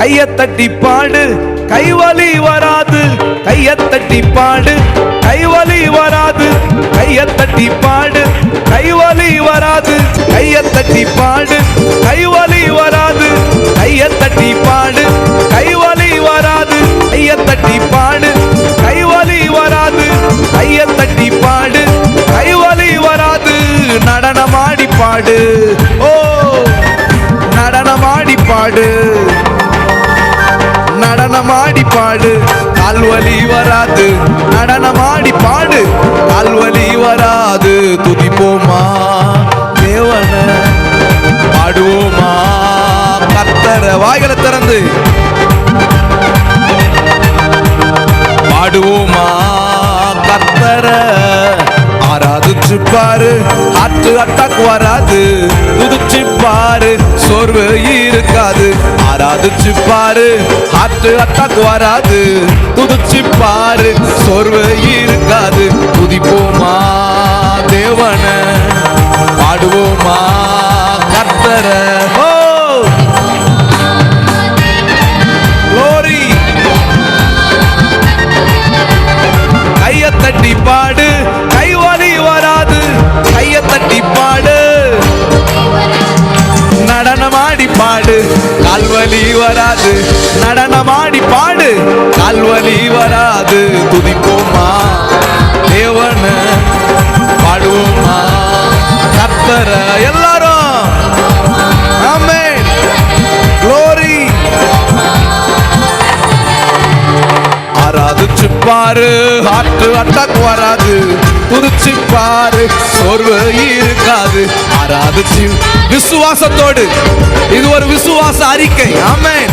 கையத்தட்டி பாடு, கைவலி வராது. கையத்தட்டி பாடு, கைவலி வராது. கையத்தட்டி பாடு, கைவலி வராது. கையத்தட்டி பாடு, கைவலி வராது. கையத்தட்டி பாடு, கைவலி வராது. கையத்தட்டி பாடு, கைவலி வராது. கையத்தட்டி பாடு, கைவலி வராது. நடனமாடி பாடு, ஓ நடனமாடி பாடு, நடனமாடி பாடு, கால்வலி வராது. நடனமாடி பாடு, கால்வலி வராது. துதிப்போமா தேவன, பாடுவோமா கர்த்தர. வாய்களை திறந்து பாடுவோமா கர்த்தர. ஆராதிச்சு பாரு, ஹார்ட் அட்டாக் வராது. துதிச்சு பாரு, சோர்வு இருக்காது. ஆராதிச்சு பாரு, ஹார்ட் அட்டாக் வராது. துதிச்சு பாரு, சோர்வு இருக்காது. துதிப்போமா தேவன, பாடுவோமா கர்த்தர. ஓ glory. கையத்தட்டி பாடு, கைவலி வராது. கையத்தட்டி பாடு, நடனமாடி பாடு, கால்வலி வராது. நடனமாடி பாடு, கால்வலி வராது. துதிப்போமா தேவன, பாடுவோமா கர்த்தர. எல்லாரும் ஆமென், glory. ஆராதிச்சு பாரு, ஹார்ட் அட்டாக் வராது. துதிச்சு பாரு, சோர்வு இருக்காது. ஆராதிச்சு விசுவாசத்தோடு, இது ஒரு விசுவாச அறிக்கை. ஆமென்.